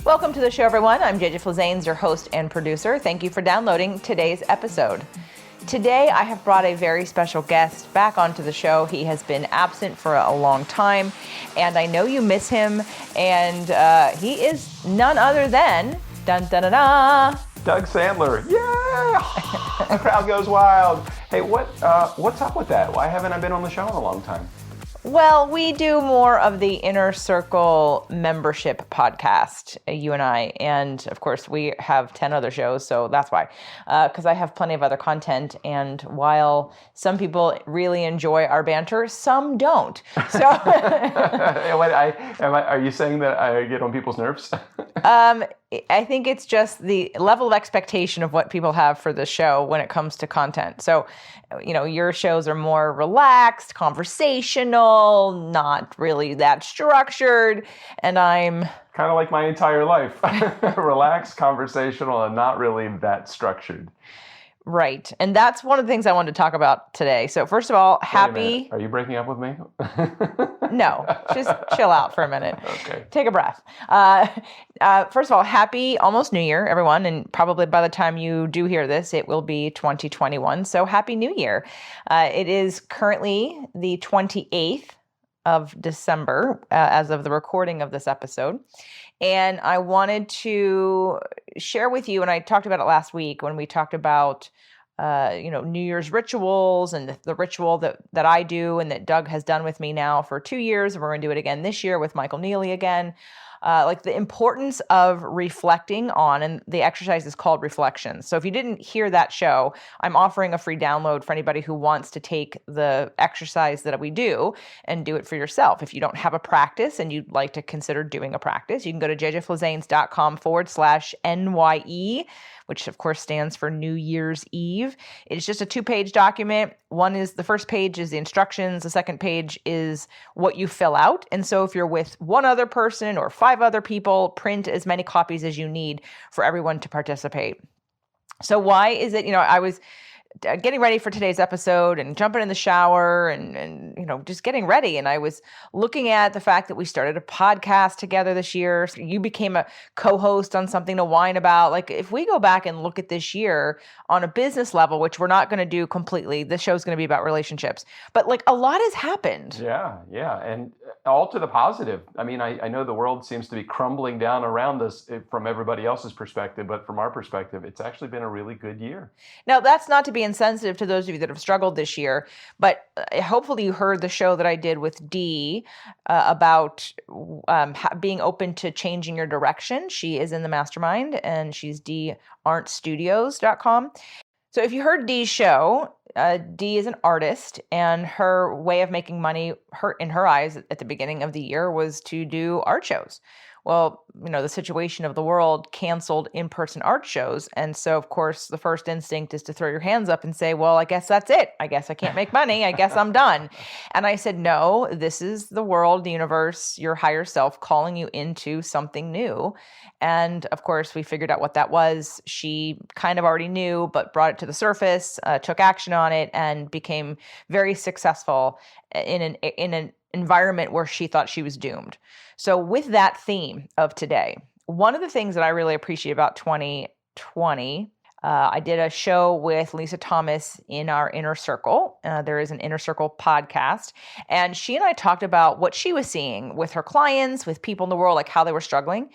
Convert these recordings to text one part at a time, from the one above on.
Welcome to the show, everyone. I'm JJ Flizanes, your host and producer. Thank you for downloading today's episode. Today, I have brought a very special guest back onto the show. He has been absent for a long time, and I know you miss him, and he is none other than, dun-dun-dun-dun, Doug Sandler. Yeah! The crowd goes wild. Hey, what's up with that? Why haven't I been on the show in a long time? Well, we do more of the Inner Circle membership podcast, you and I. And of course, we have 10 other shows, so that's why. Because I have plenty of other content. And while some people really enjoy our banter, some don't. So, Are you saying that I get on people's nerves? I think it's just the level of expectation of what people have for the show when it comes to content. So, your shows are more relaxed, conversational, not really that structured. And I'm kind of like my entire life. Relaxed, conversational, and not really that structured. Right. And that's one of the things I wanted to talk about today. So first of all, happy... Are you breaking up with me? No, just chill out for a minute. Okay. Take a breath. First of all, happy almost New Year, everyone. And probably by the time you do hear this, it will be 2021. So happy New Year. It is currently the 28th of December as of the recording of this episode. And I wanted to share with you, and I talked about it last week when we talked about, New Year's rituals and the ritual that I do and that Doug has done with me now for 2 years. And we're going to do it again this year with Michael Neely again. Like the importance of reflecting on, and the exercise is called reflection. So if you didn't hear that show, I'm offering a free download for anybody who wants to take the exercise that we do and do it for yourself. If you don't have a practice and you'd like to consider doing a practice, you can go to jjflizanes.com/NYE, which of course stands for New Year's Eve. It's just a 2-page document. The first page is the instructions. The second page is what you fill out. And so if you're with one other person or 5 other people, print as many copies as you need for everyone to participate. So why is it, I was getting ready for today's episode and jumping in the shower and just getting ready. And I was looking at the fact that we started a podcast together this year. So you became a co-host on Something to Whine About. Like if we go back and look at this year on a business level, which we're not going to do completely, this show's going to be about relationships, but like a lot has happened. Yeah. And all to the positive. I mean, I know the world seems to be crumbling down around us from everybody else's perspective, but from our perspective, it's actually been a really good year. Now, that's not to be insensitive to those of you that have struggled this year, but hopefully you heard the show that I did with Dee about being open to changing your direction. She is in the mastermind, and she's DeeArntStudios.com. So if you heard Dee's show, Dee is an artist, and her way of making money, in her eyes at the beginning of the year, was to do art shows. Well, the situation of the world canceled in-person art shows. And so, of course, the first instinct is to throw your hands up and say, well, I guess that's it. I guess I can't make money. I guess I'm done. And I said, no, this is the world, the universe, your higher self calling you into something new. And of course, we figured out what that was. She kind of already knew, but brought it to the surface, took action on it, and became very successful in an environment where she thought she was doomed. So with that theme of today, one of the things that I really appreciate about 2020, I did a show with Lisa Thomas in our Inner Circle. There is an Inner Circle podcast. And she and I talked about what she was seeing with her clients, with people in the world, like how they were struggling.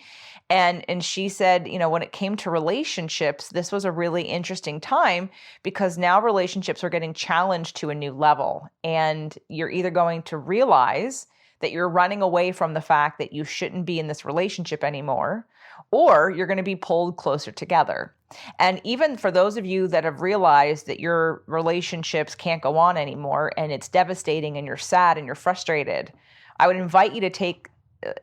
And she said, when it came to relationships, this was a really interesting time because now relationships are getting challenged to a new level. And you're either going to realize that you're running away from the fact that you shouldn't be in this relationship anymore, or you're going to be pulled closer together. And even for those of you that have realized that your relationships can't go on anymore and it's devastating and you're sad and you're frustrated, I would invite you to take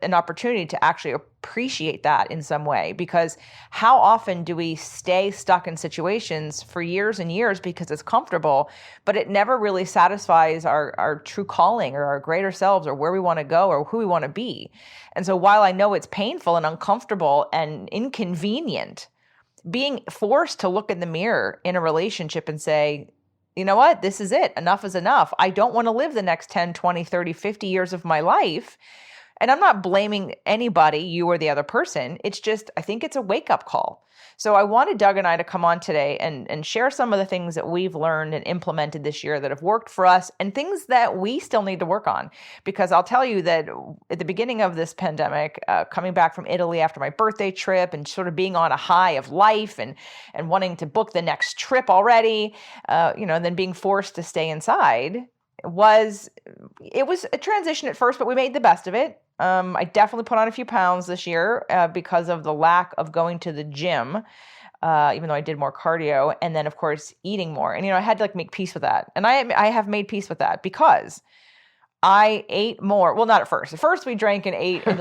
an opportunity to actually appreciate that in some way, because how often do we stay stuck in situations for years and years because it's comfortable, but it never really satisfies our true calling or our greater selves or where we want to go or who we want to be. And so while I know it's painful and uncomfortable and inconvenient, being forced to look in the mirror in a relationship and say, you know what, this is it. Enough is enough. I don't want to live the next 10, 20, 30, 50 years of my life And I'm not blaming anybody, you or the other person. It's just, I think it's a wake up call. So I wanted Doug and I to come on today and share some of the things that we've learned and implemented this year that have worked for us and things that we still need to work on. Because I'll tell you that at the beginning of this pandemic, coming back from Italy after my birthday trip and sort of being on a high of life and wanting to book the next trip already, and then being forced to stay inside was a transition at first, but we made the best of it. I definitely put on a few pounds this year because of the lack of going to the gym, even though I did more cardio, and then of course eating more. And I had to make peace with that, and I have made peace with that because I ate more. Well, not at first. At first, we drank and ate and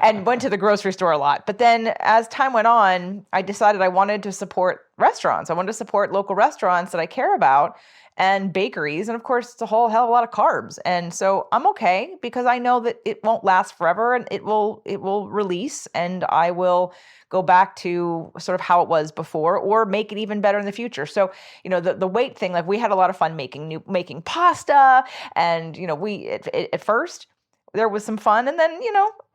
and went to the grocery store a lot. But then, as time went on, I decided I wanted to support restaurants. I wanted to support local restaurants that I care about and bakeries. And of course, it's a whole hell of a lot of carbs. And so I'm okay because I know that it won't last forever and it will release and I will go back to sort of how it was before or make it even better in the future. So, the weight thing, we had a lot of fun making pasta and, we at first there was some fun. And then,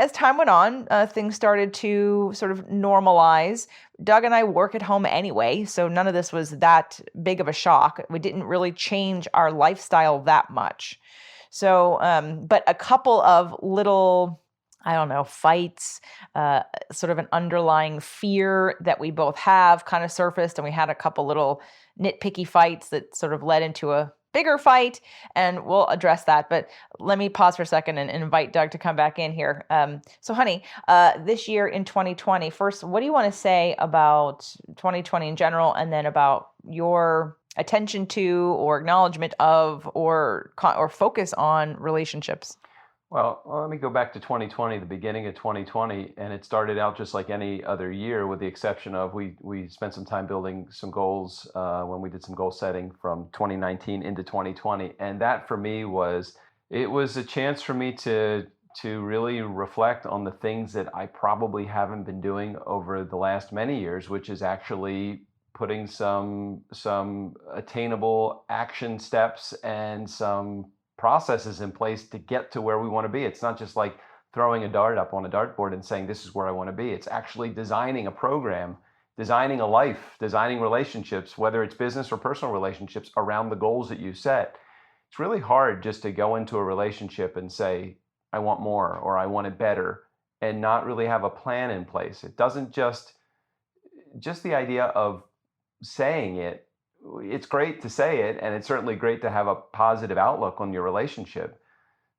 as time went on, things started to sort of normalize. Doug and I work at home anyway, so none of this was that big of a shock. We didn't really change our lifestyle that much. So, but a couple of little, I don't know, fights, sort of an underlying fear that we both have kind of surfaced. And we had a couple little nitpicky fights that sort of led into a bigger fight, and we'll address that. But let me pause for a second and invite Doug to come back in here. So honey, this year in 2020, first, what do you want to say about 2020 in general, and then about your attention to or acknowledgement of or focus on relationships? Well, let me go back to 2020, the beginning of 2020, and it started out just like any other year, with the exception of we spent some time building some goals when we did some goal setting from 2019 into 2020, and that for me was a chance for me to really reflect on the things that I probably haven't been doing over the last many years, which is actually putting some attainable action steps and some processes in place to get to where we want to be. It's not just like throwing a dart up on a dartboard and saying, this is where I want to be. It's actually designing a program, designing a life, designing relationships, whether it's business or personal relationships, around the goals that you set. It's really hard just to go into a relationship and say, I want more, or I want it better, and not really have a plan in place. It doesn't just the idea of saying it. It's great to say it, and it's certainly great to have a positive outlook on your relationship.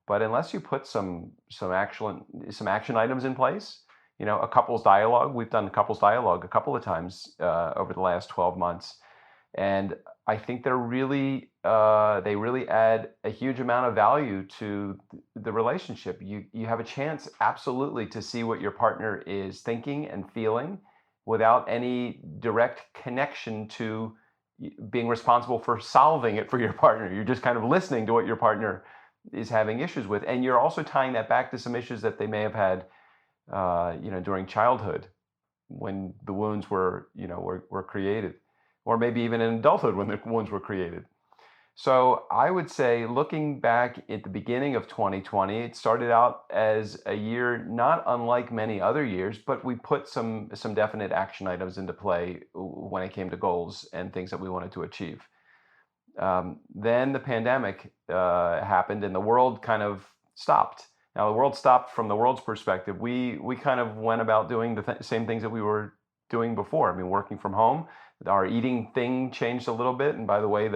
But unless you put some action items in place, a couples dialogue. We've done couples dialogue a couple of times over the last 12 months, and I think they really add a huge amount of value to the relationship. You have a chance absolutely to see what your partner is thinking and feeling without any direct connection to being responsible for solving it for your partner. You're just kind of listening to what your partner is having issues with. And you're also tying that back to some issues that they may have had, during childhood, when the wounds were created, or maybe even in adulthood when the wounds were created. So I would say, looking back at the beginning of 2020, it started out as a year not unlike many other years, but we put some definite action items into play when it came to goals and things that we wanted to achieve. Then the pandemic happened and the world kind of stopped. Now the world stopped from the world's perspective. We kind of went about doing the same things that we were doing before. I mean, working from home, our eating thing changed a little bit. And by the way,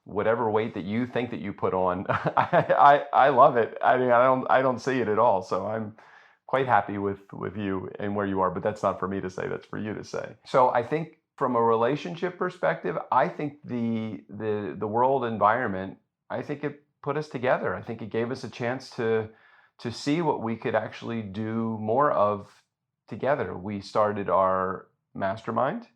whatever weight that you think that you put on, I love it. I mean, I don't see it at all. So I'm quite happy with you and where you are, but that's not for me to say, that's for you to say. So I think from a relationship perspective, I think the world environment, I think it put us together. I think it gave us a chance to see what we could actually do more of together. We started our mastermind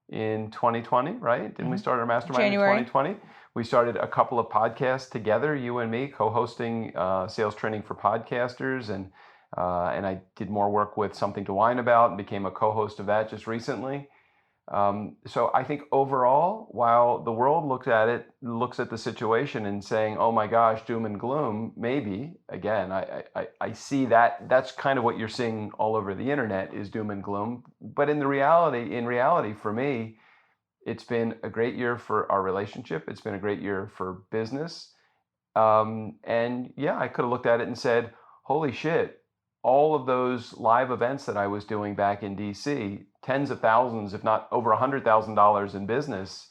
in 2020, right? Didn't we start our mastermind January. in 2020? We started a couple of podcasts together, you and me, co-hosting sales training for podcasters, and I did more work with Something to Whine About and became a co-host of that just recently. So I think overall, while the world looks at the situation and saying, "Oh my gosh, doom and gloom," maybe again, I see that that's kind of what you're seeing all over the internet is doom and gloom. But in reality, for me, it's been a great year for our relationship. It's been a great year for business. And yeah, I could have looked at it and said, holy shit, all of those live events that I was doing back in DC, tens of thousands, if not over $100,000 in business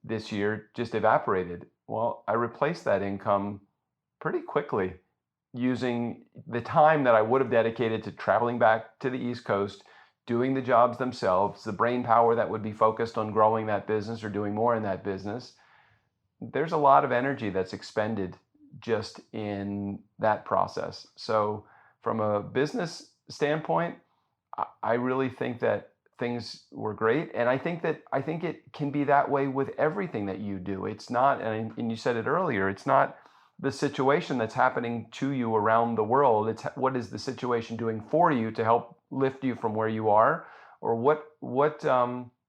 this year just evaporated. Well, I replaced that income pretty quickly using the time that I would have dedicated to traveling back to the East Coast, doing the jobs themselves, the brain power that would be focused on growing that business or doing more in that business. There's a lot of energy that's expended just in that process. So from a business standpoint, I really think that things were great. And I think it can be that way with everything that you do. It's not, and you said it earlier, it's not the situation that's happening to you around the world. It's what is the situation doing for you to help lift you from where you are, or what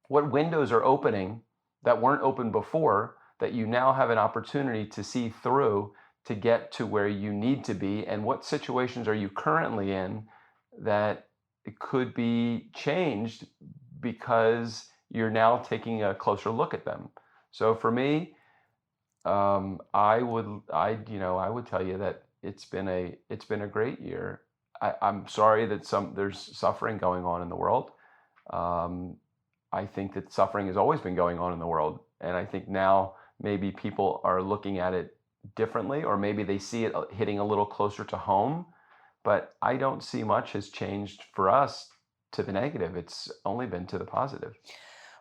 windows are opening that weren't open before that you now have an opportunity to see through to get to where you need to be, and what situations are you currently in that it could be changed because you're now taking a closer look at them. So for me, I would tell you that it's been a great year. I'm sorry that there's suffering going on in the world. I think that suffering has always been going on in the world, and I think now maybe people are looking at it differently, or maybe they see it hitting a little closer to home. But I don't see much has changed for us to the negative. It's only been to the positive.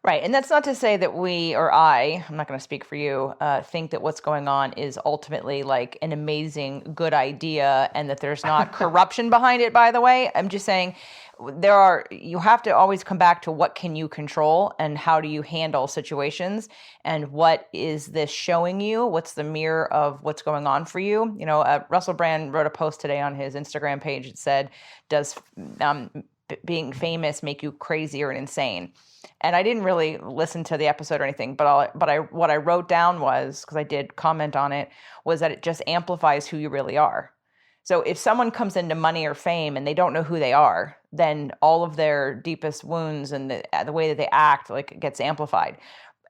Right. And that's not to say that I'm not going to speak for you, think that what's going on is ultimately like an amazing, good idea and that there's not corruption behind it, by the way. I'm just saying you have to always come back to what can you control and how do you handle situations and what is this showing you? What's the mirror of what's going on for you? Russell Brand wrote a post today on his Instagram page that said, does being famous make you crazy or insane? And I didn't really listen to the episode or anything, but what I wrote down was, because I did comment on it, was that it just amplifies who you really are. So if someone comes into money or fame and they don't know who they are, then all of their deepest wounds and the way that they act gets amplified.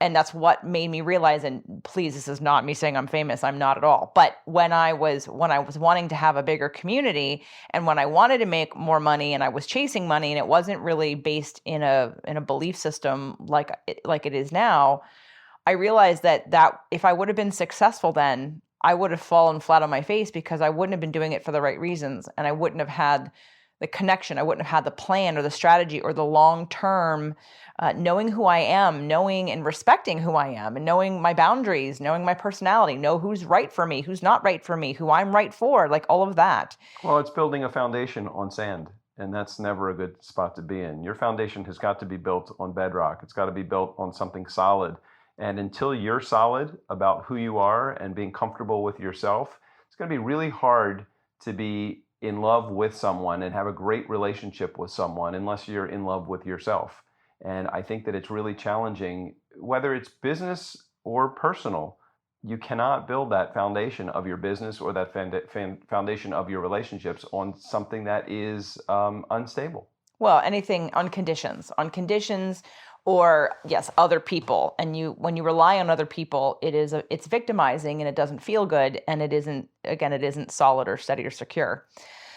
And that's what made me realize, and please, this is not me saying I'm famous. I'm not at all. But when I was wanting to have a bigger community and when I wanted to make more money and I was chasing money and it wasn't really based in a belief system like it is now, I realized that if I would have been successful then, I would have fallen flat on my face because I wouldn't have been doing it for the right reasons. And I wouldn't have had the connection. I wouldn't have had the plan or the strategy or the long-term knowing who I am, knowing and respecting who I am, and knowing my boundaries, knowing my personality, know who's right for me, who's not right for me, who I'm right for, like all of that. Well, it's building a foundation on sand, and that's never a good spot to be in. Your foundation has got to be built on bedrock. It's got to be built on something solid. And until you're solid about who you are and being comfortable with yourself, it's going to be really hard to be in love with someone and have a great relationship with someone unless you're in love with yourself. And I think that it's really challenging, whether it's business or personal. You cannot build that foundation of your business or that foundation of your relationships on something that is unstable. Well, anything on conditions, or yes, other people. And when you rely on other people, it's victimizing and it doesn't feel good. And it isn't solid or steady or secure.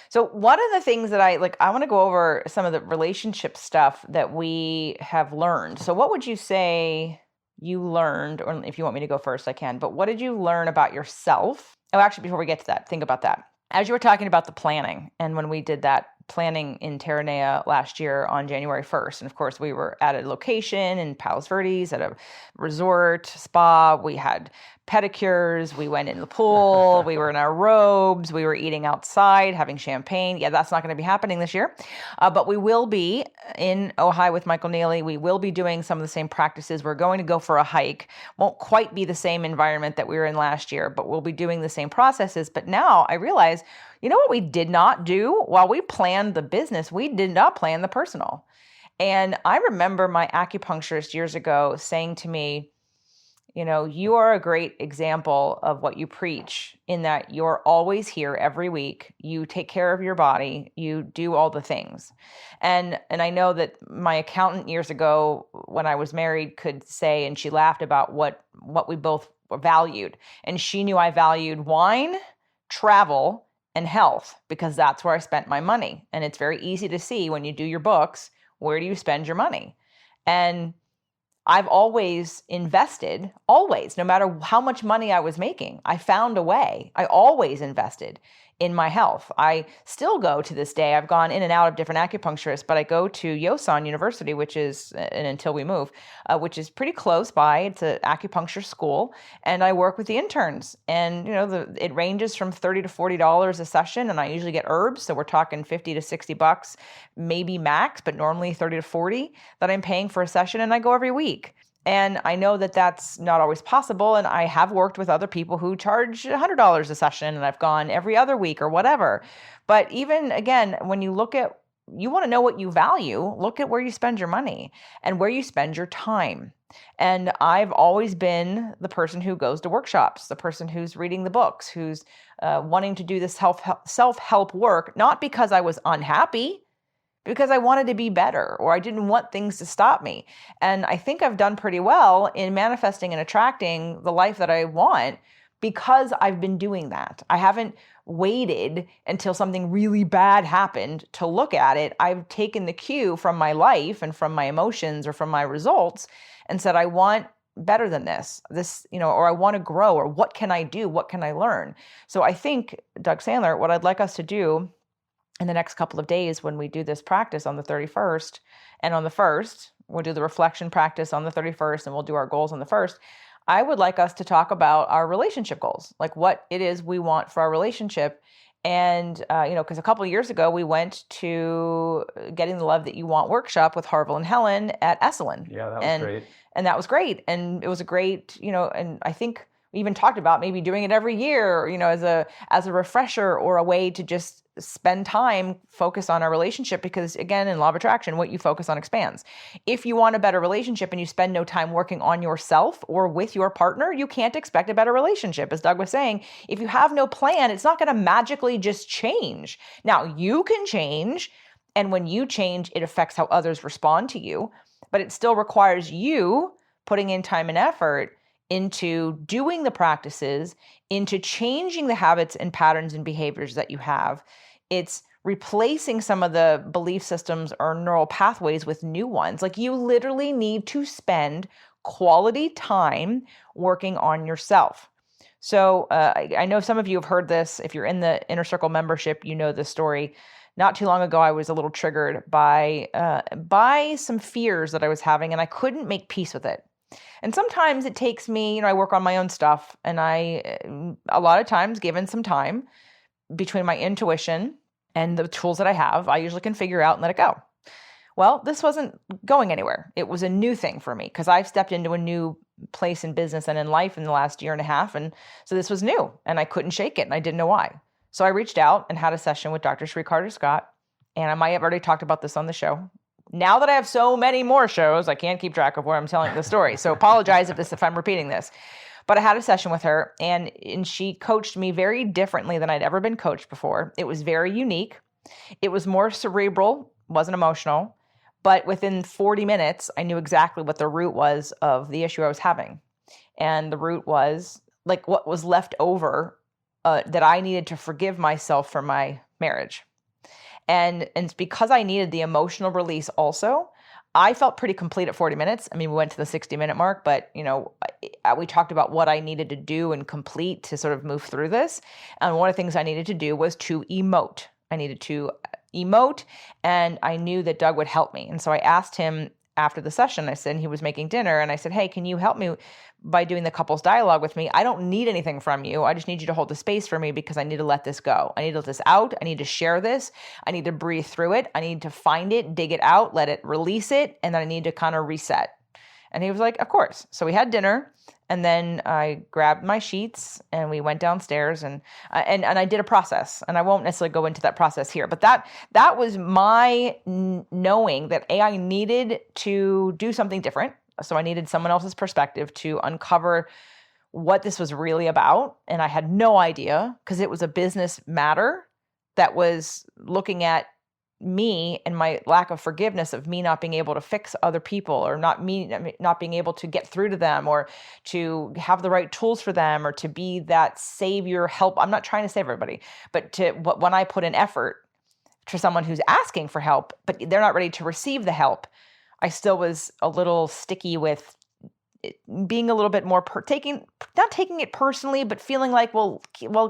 So one of the things that I want to go over some of the relationship stuff that we have learned. So what would you say you learned, or if you want me to go first, I can, but what did you learn about yourself? Oh, actually, before we get to that, think about that. As you were talking about the planning, and when we did that planning in Terranea last year on January 1st, and of course we were at a location in Palos Verdes at a resort spa. We had pedicures, we went in the pool, we were in our robes, we were eating outside, having champagne. Yeah, that's not going to be happening this year. But we will be in Ojai with Michael Neely. We will be doing some of the same practices. We're going to go for a hike. Won't quite be the same environment that we were in last year, but we'll be doing the same processes. But now I realize, you know what we did not do? While we planned the business, we did not plan the personal. And I remember my acupuncturist years ago saying to me, you are a great example of what you preach in that you're always here every week. You take care of your body. You do all the things. And I know that my accountant years ago when I was married could say, and she laughed about what we both valued. And she knew I valued wine, travel, and health because that's where I spent my money. And it's very easy to see when you do your books, where do you spend your money? And I've always invested, always, no matter how much money I was making. I found a way. I always invested in my health. I still go to this day. I've gone in and out of different acupuncturists, but I go to Yosan University, which is, and until we move, which is pretty close by. It's an acupuncture school, and I work with the interns. And it ranges from $30 to $40 a session, and I usually get herbs, so we're talking $50 to $60, maybe max, but normally 30 to 40 that I'm paying for a session, and I go every week. And I know that that's not always possible. And I have worked with other people who charge $100 a session, and I've gone every other week or whatever. But even again, when you want to know what you value, look at where you spend your money and where you spend your time. And I've always been the person who goes to workshops, the person who's reading the books, who's wanting to do this self-help work, not because I was unhappy, because I wanted to be better or I didn't want things to stop me. And I think I've done pretty well in manifesting and attracting the life that I want because I've been doing that. I haven't waited until something really bad happened to look at it. I've taken the cue from my life and from my emotions or from my results and said, I want better than this, or I want to grow, or what can I do? What can I learn? So I think, Doug Sandler, what I'd like us to do in the next couple of days when we do this practice on the 31st, and on the 1st, we'll do the reflection practice on the 31st, and we'll do our goals on the 1st. I would like us to talk about our relationship goals, like what it is we want for our relationship. And, because a couple of years ago, we went to Getting the Love That You Want workshop with Harville and Helen at Esalen. Yeah, that was great. And that was great. And it was a great, and I think we even talked about maybe doing it every year, as a refresher or a way to just spend time, focus on our relationship, because again, in law of attraction, what you focus on expands. If you want a better relationship and you spend no time working on yourself or with your partner, you can't expect a better relationship. As Doug was saying, if you have no plan, it's not going to magically just change. Now, you can change, and when you change, it affects how others respond to you, but it still requires you putting in time and effort into doing the practices, into changing the habits and patterns and behaviors that you have. It's replacing some of the belief systems or neural pathways with new ones. Like, you literally need to spend quality time working on yourself. So I know some of you have heard this. If you're in the Inner Circle membership, you know this story. Not too long ago, I was a little triggered by some fears that I was having, and I couldn't make peace with it. And sometimes it takes me, I work on my own stuff, and a lot of times, given some time between my intuition and the tools that I have, I usually can figure out and let it go. Well, this wasn't going anywhere. It was a new thing for me because I've stepped into a new place in business and in life in the last year and a half. And so this was new, and I couldn't shake it, and I didn't know why. So I reached out and had a session with Dr. Sri Carter-Scott, and I might have already talked about this on the show. Now that I have so many more shows, I can't keep track of where I'm telling the story. So apologize if I'm repeating this. But I had a session with her, and she coached me very differently than I'd ever been coached before. It was very unique. It was more cerebral, wasn't emotional. But within 40 minutes, I knew exactly what the root was of the issue I was having. And the root was like what was left over that I needed to forgive myself for my marriage. And it's because I needed the emotional release also. I felt pretty complete at 40 minutes. I mean, we went to the 60-minute mark, but, we talked about what I needed to do and complete to sort of move through this. And one of the things I needed to do was to emote. I needed to emote, and I knew that Doug would help me. And so I asked him after the session, I said, he was making dinner, and I said, hey, can you help me by doing the couples dialogue with me? I don't need anything from you. I just need you to hold the space for me because I need to let this go. I need to let this out. I need to share this. I need to breathe through it. I need to find it, dig it out, let it release it, and then I need to kind of reset. And he was like, of course. So we had dinner, and then I grabbed my sheets and we went downstairs, and I did a process, and I won't necessarily go into that process here, but that was my knowing that I needed to do something different. So I needed someone else's perspective to uncover what this was really about. And I had no idea, because it was a business matter that was looking at me and my lack of forgiveness of me not being able to fix other people, or not being able to get through to them, or to have the right tools for them, or to be that savior help. I'm not trying to save everybody, but when I put in effort to someone who's asking for help, but they're not ready to receive the help, I still was a little sticky with being a little bit more not taking it personally, but feeling like, well,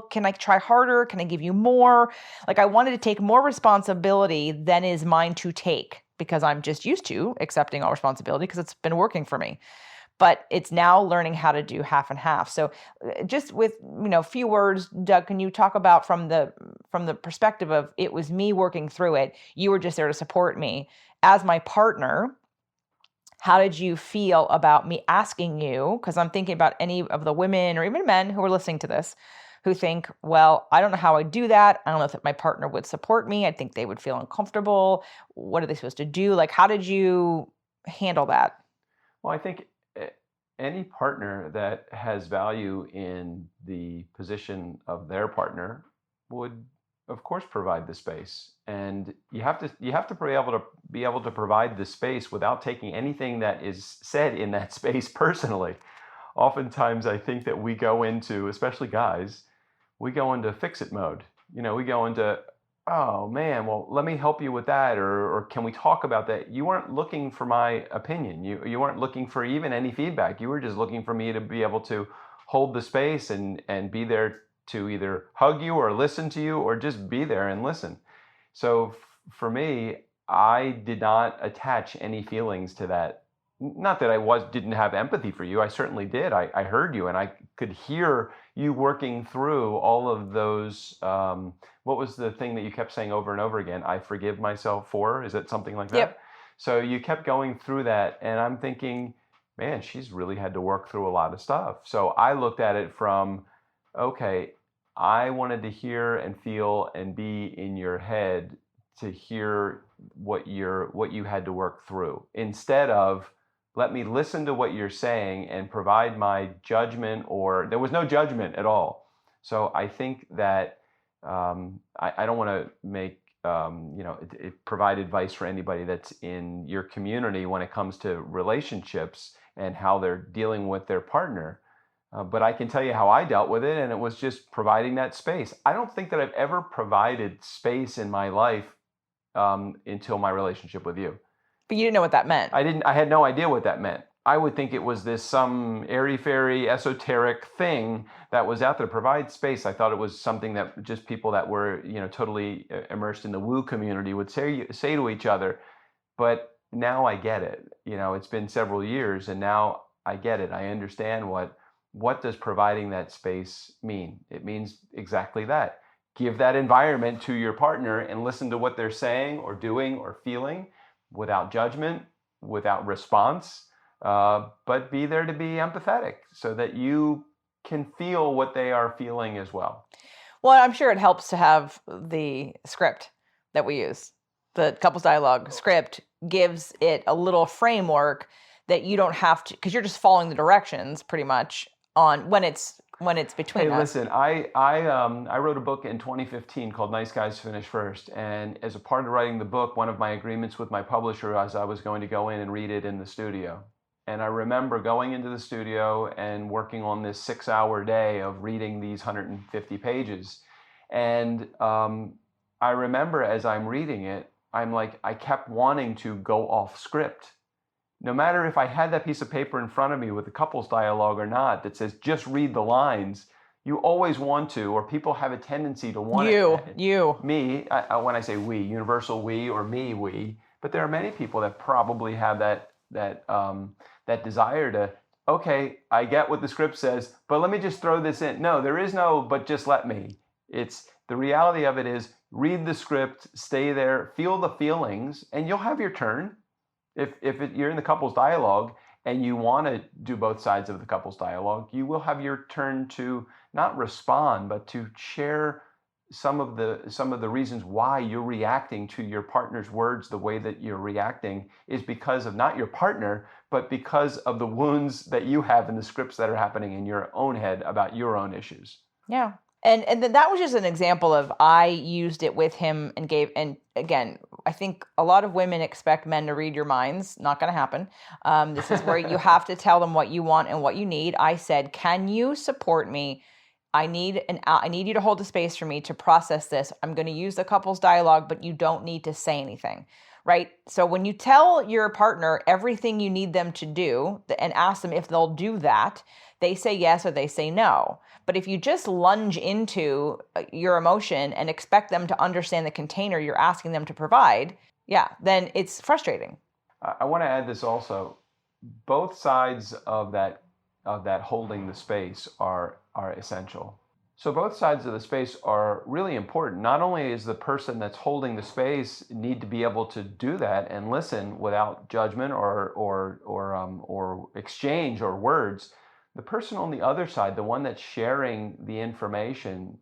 can I try harder? Can I give you more? Like, I wanted to take more responsibility than is mine to take, because I'm just used to accepting all responsibility because it's been working for me. But it's now learning how to do half and half. So just with, few words, Doug, can you talk about from the perspective of, it was me working through it, you were just there to support me as my partner. How did you feel about me asking you? Because I'm thinking about any of the women or even men who are listening to this who think, well, I don't know how I do that. I don't know if my partner would support me. I think they would feel uncomfortable. What are they supposed to do? Like, how did you handle that? Well, I think any partner that has value in the position of their partner would, of course, provide the space. And you have to be able to provide the space without taking anything that is said in that space personally. Oftentimes, I think that we go into, especially guys, we go into fix-it mode. We go into, oh man, well, let me help you with that, or can we talk about that? You weren't looking for my opinion. You weren't looking for even any feedback. You were just looking for me to be able to hold the space and be there to either hug you or listen to you, or just be there and listen. So for me, I did not attach any feelings to that. Not that I didn't have empathy for you. I certainly did. I heard you, and I could hear you working through all of those. What was the thing that you kept saying over and over again? I forgive myself for. Is it something like that? Yep. So you kept going through that, and I'm thinking, man, she's really had to work through a lot of stuff. So I looked at it from, okay, I wanted to hear and feel and be in your head to hear what you had to work through, instead of, let me listen to what you're saying and provide my judgment, or there was no judgment at all. So I think that I don't want to make provide advice for anybody that's in your community when it comes to relationships and how they're dealing with their partner. But I can tell you how I dealt with it, and it was just providing that space. I don't think that I've ever provided space in my life until my relationship with you. But you didn't know what that meant. I had no idea what that meant. I would think it was some airy-fairy esoteric thing that was out there to provide space. I thought it was something that just people that were, totally immersed in the woo community would say to each other. But now I get it. It's been several years, and now I get it. I understand what does providing that space mean? It means exactly that. Give that environment to your partner and listen to what they're saying or doing or feeling without judgment, without response, but be there to be empathetic so that you can feel what they are feeling as well. Well, I'm sure it helps to have the script that we use. The couples dialogue script gives it a little framework that you don't have to, because you're just following the directions pretty much on when it's between us. Listen, I wrote a book in 2015 called Nice Guys Finish First, and as a part of writing the book, one of my agreements with my publisher was I was going to go in and read it in the studio. And I remember going into the studio and working on this 6-hour day of reading these 150 pages. And I remember as I'm reading it, I'm like, I kept wanting to go off script. No matter if I had that piece of paper in front of me with the couples dialogue or not that says just read the lines, you always want to, or people have a tendency to want me, when I say we, universal we, or me, we, but there are many people that probably have that desire to, okay, I get what the script says, but let me just throw this in. No, there is no, but just let me. It's the reality of it is read the script, stay there, feel the feelings, and you'll have your turn. If you're in the couples dialogue and you want to do both sides of the couple's dialogue, you will have your turn to not respond, but to share some of the reasons why you're reacting to your partner's words the way that you're reacting is because of not your partner, but because of the wounds that you have and the scripts that are happening in your own head about your own issues. Yeah. And then that was just an example of I used it with him and gave, and again, I think a lot of women expect men to read your minds. Not going to happen. This is where you have to tell them what you want and what you need. I said, can you support me? I need you to hold the space for me to process this. I'm going to use the couple's dialogue, but you don't need to say anything, right? So when you tell your partner everything you need them to do and ask them if they'll do that, they say yes or they say no. But if you just lunge into your emotion and expect them to understand the container you're asking them to provide, then it's frustrating. I want to add this also. Both sides of that holding the space are essential. So both sides of the space are really important. Not only is the person that's holding the space need to be able to do that and listen without judgment or exchange or words, the person on the other side, the one that's sharing the information,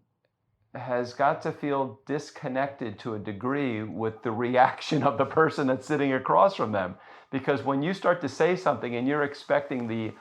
has got to feel disconnected to a degree with the reaction of the person that's sitting across from them. Because when you start to say something and you're expecting the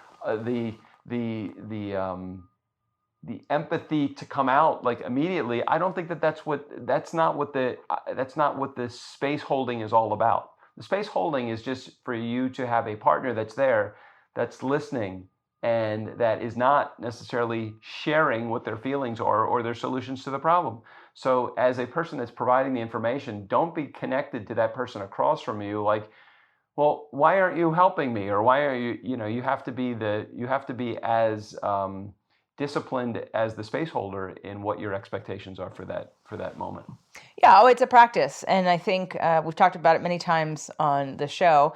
empathy to come out like immediately, I don't think that's not what the space holding is all about. The space holding is just for you to have a partner that's there, that's listening, and that is not necessarily sharing what their feelings are or their solutions to the problem. So as a person that's providing the information, don't be connected to that person across from you like, well, why aren't you helping me? Or why are you, you have to be as disciplined as the space holder in what your expectations are for that moment. Yeah, it's a practice. And I think we've talked about it many times on the show.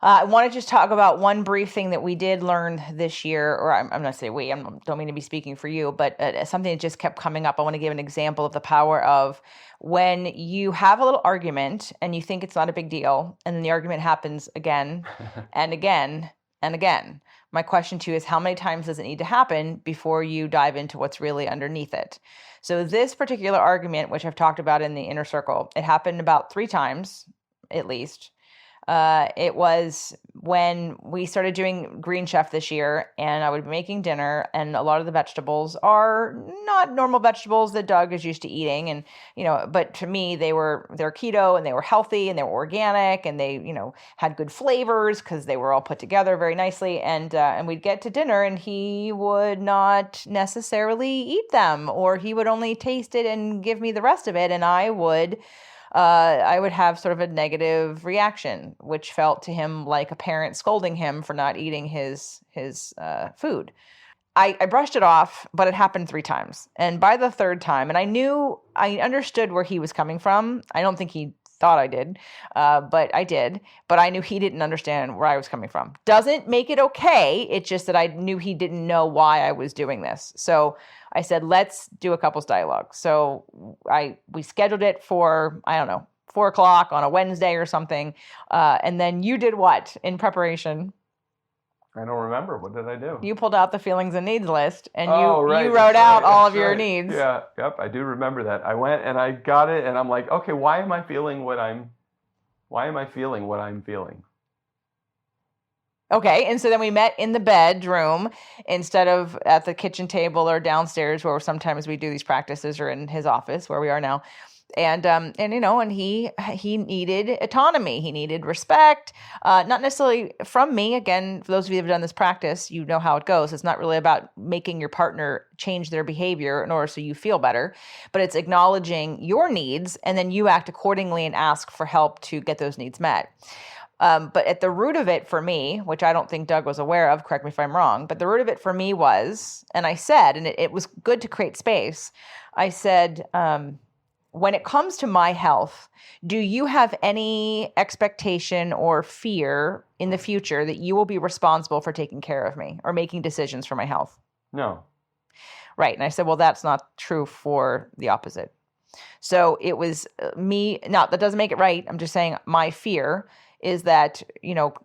I want to just talk about one brief thing that we did learn this year, or I'm not saying we, I don't mean to be speaking for you, but something that just kept coming up. I want to give an example of the power of when you have a little argument and you think it's not a big deal, and then the argument happens again and again and again. My question to you is, how many times does it need to happen before you dive into what's really underneath it? So this particular argument, which I've talked about in the inner circle, it happened about 3 times at least. It was when we started doing Green Chef this year, and I would be making dinner, and a lot of the vegetables are not normal vegetables that Doug is used to eating. And, but to me, they're keto and they were healthy and they were organic and they, had good flavors because they were all put together very nicely. And we'd get to dinner and he would not necessarily eat them, or he would only taste it and give me the rest of it. And I would have sort of a negative reaction, which felt to him like a parent scolding him for not eating his food. I brushed it off, but it happened 3 times. And by the 3rd time, and I understood where he was coming from. I don't think he thought I did, but I did. But I knew he didn't understand where I was coming from. Doesn't make it okay. It's just that I knew he didn't know why I was doing this. So I said, let's do a couples dialogue. So we scheduled it for, 4:00 on a Wednesday or something. And then you did what in preparation? I don't remember. What did I do? You pulled out the feelings and needs list, and you right, wrote out all of your needs. Yeah, yep, I do remember that. I went and I got it, and I'm like, okay, why am I feeling what I'm feeling? Okay, and so then we met in the bedroom instead of at the kitchen table or downstairs where sometimes we do these practices, or in his office where we are now. And he needed autonomy. He needed respect, not necessarily from me. Again, for those of you who have done this practice, you know how it goes. It's not really about making your partner change their behavior in order so you feel better, but it's acknowledging your needs, and then you act accordingly and ask for help to get those needs met. But at the root of it for me, which I don't think Doug was aware of, correct me if I'm wrong, but the root of it for me was, and I said, and it was good to create space, I said, when it comes to my health, do you have any expectation or fear in the future that you will be responsible for taking care of me or making decisions for my health? No. Right. And I said, well, that's not true for the opposite. So it was me. Now, that doesn't make it right. I'm just saying my fear is that,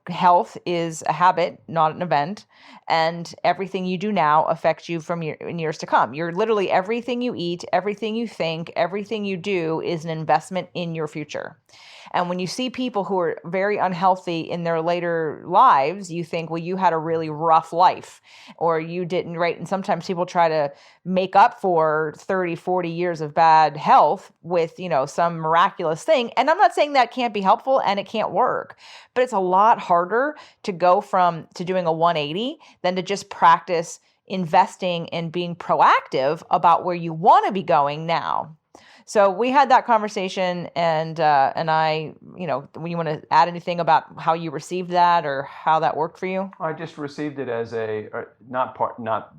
health is a habit, not an event, and everything you do now affects you in years to come. You're literally everything you eat, everything you think, everything you do is an investment in your future. And when you see people who are very unhealthy in their later lives, you think, well, you had a really rough life or you didn't, right? And sometimes people try to make up for 30, 40 years of bad health with, some miraculous thing. And I'm not saying that can't be helpful and it can't work, but it's a lot harder to go to doing a 180 than to just practice investing and being proactive about where you want to be going now. So we had that conversation, and I, when you want to add anything about how you received that or how that worked for you? I just received it as not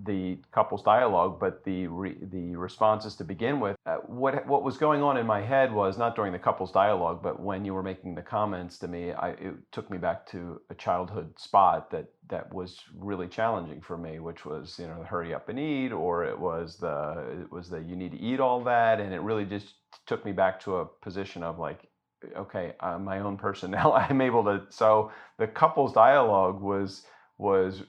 the couples dialogue, but the responses to begin with. What was going on in my head was not during the couples dialogue, but when you were making the comments to me, it took me back to a childhood spot that was really challenging for me, which was the hurry up and eat, or it was the you need to eat all that, and it really just took me back to a position of like, okay, I'm my own person now. I'm able to. So the couples dialogue was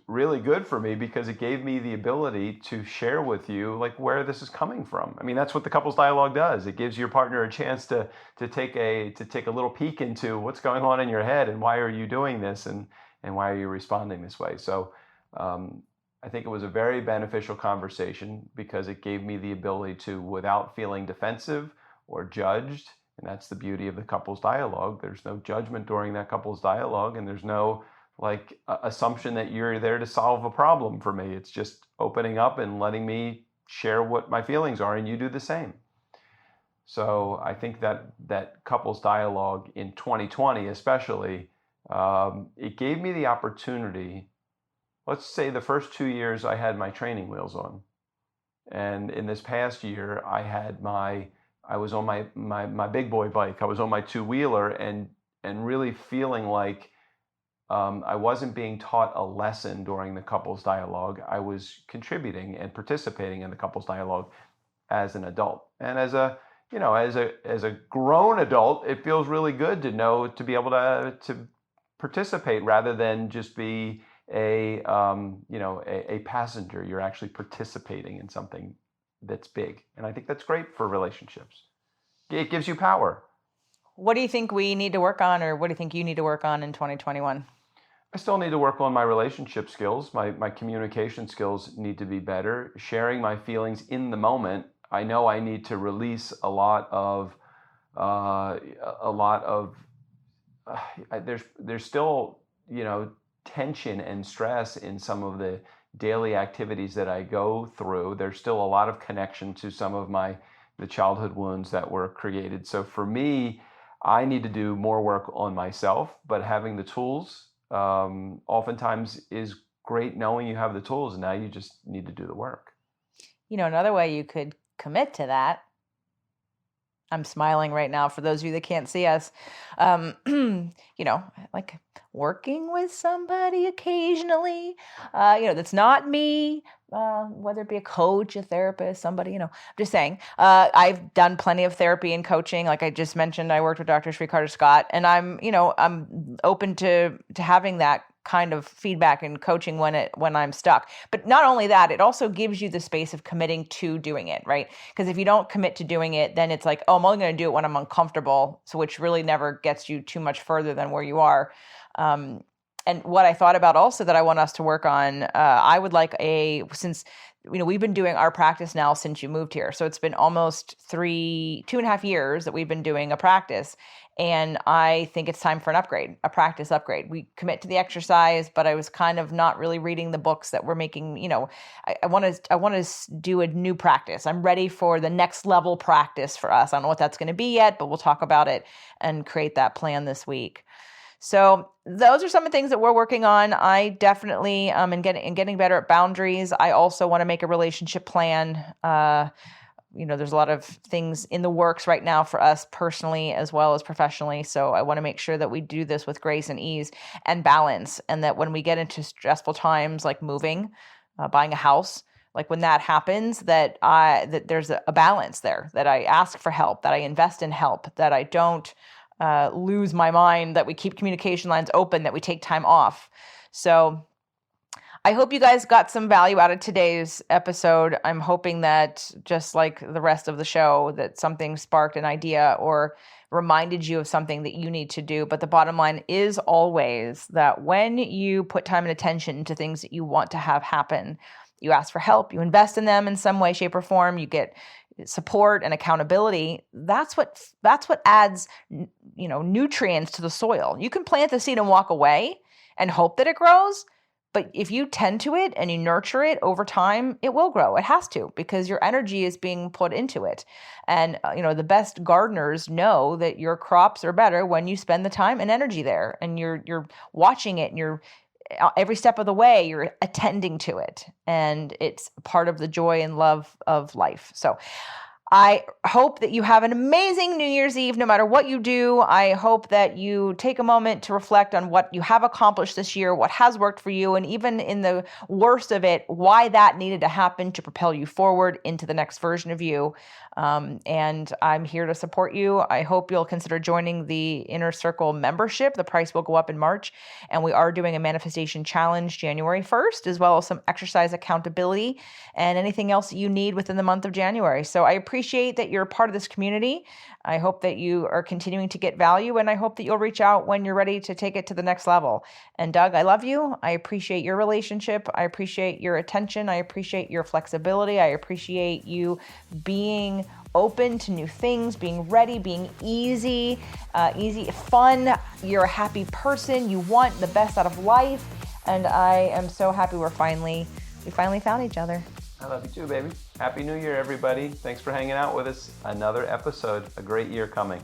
really good for me because it gave me the ability to share with you like where this is coming from. I mean, that's what the couples dialogue does. It gives your partner a chance to take a little peek into what's going on in your head and why are you doing this and why are you responding this way. So I think it was a very beneficial conversation because it gave me the ability to, without feeling defensive or judged, and that's the beauty of the couples dialogue. There's no judgment during that couples dialogue, and there's no assumption that you're there to solve a problem for me. It's just opening up and letting me share what my feelings are, and you do the same. So I think that couples dialogue in 2020 especially, it gave me the opportunity. Let's say the first 2 years I had my training wheels on. And in this past year, I was on my big boy bike. I was on my two-wheeler and really feeling like I wasn't being taught a lesson during the couples dialogue. I was contributing and participating in the couples dialogue as an adult. And as a grown adult, it feels really good to be able to participate rather than just be a passenger. You're actually participating in something that's big. And I think that's great for relationships. It gives you power. What do you think we need to work on, or what do you think you need to work on in 2021? I still need to work on my relationship skills. My communication skills need to be better. Sharing my feelings in the moment. I know I need to release a lot of there's still, tension and stress in some of the daily activities that I go through. There's still a lot of connection to some of the childhood wounds that were created. So for me, I need to do more work on myself, but having the tools oftentimes is great knowing you have the tools, and now you just need to do the work. Another way you could commit to that, I'm smiling right now for those of you that can't see us, like working with somebody occasionally, that's not me, whether it be a coach, a therapist, somebody, I'm just saying, I've done plenty of therapy and coaching. Like I just mentioned, I worked with Dr. Sri Carter Scott, and I'm open to having that kind of feedback and coaching when I'm stuck. But not only that, it also gives you the space of committing to doing it, right? Because if you don't commit to doing it, then it's like, oh, I'm only going to do it when I'm uncomfortable. So which really never gets you too much further than where you are. And what I thought about also that I want us to work on, I would like since we've been doing our practice now since you moved here. So it's been almost 2.5 years that we've been doing a practice. And I think it's time for an upgrade, a practice upgrade. We commit to the exercise, but I was kind of not really reading the books that we're making. I want to do a new practice. I'm ready for the next level practice for us. I don't know what that's going to be yet, but we'll talk about it and create that plan this week. So those are some of the things that we're working on. I definitely am getting better at boundaries. I also want to make a relationship plan. There's a lot of things in the works right now for us personally as well as professionally. So I want to make sure that we do this with grace and ease and balance. And that when we get into stressful times like moving, buying a house, like when that happens, that there's a balance there, that I ask for help, that I invest in help, that I don't lose my mind, that we keep communication lines open, that we take time off. So I hope you guys got some value out of today's episode. I'm hoping that, just like the rest of the show, that something sparked an idea or reminded you of something that you need to do. But the bottom line is always that when you put time and attention into things that you want to have happen, you ask for help, you invest in them in some way, shape, or form, you get support and accountability. That's what adds, nutrients to the soil. You can plant the seed and walk away and hope that it grows. But if you tend to it and you nurture it over time, it will grow. It has to, because your energy is being put into it. And, the best gardeners know that your crops are better when you spend the time and energy there, and you're watching it, and you're every step of the way, you're attending to it. And it's part of the joy and love of life. So I hope that you have an amazing New Year's Eve, no matter what you do. I hope that you take a moment to reflect on what you have accomplished this year, what has worked for you, and even in the worst of it, why that needed to happen to propel you forward into the next version of you. And I'm here to support you. I hope you'll consider joining the Inner Circle membership. The price will go up in March, and we are doing a manifestation challenge January 1st, as well as some exercise accountability and anything else that you need within the month of January. So I appreciate that you're a part of this community. I hope that you are continuing to get value, and I hope that you'll reach out when you're ready to take it to the next level. And Doug, I love you. I appreciate your relationship. I appreciate your attention. I appreciate your flexibility. I appreciate you being open to new things, being ready, being easy, fun. You're a happy person. You want the best out of life. And I am so happy we finally found each other. I love you too, baby. Happy New Year, everybody. Thanks for hanging out with us. Another episode, a great year coming.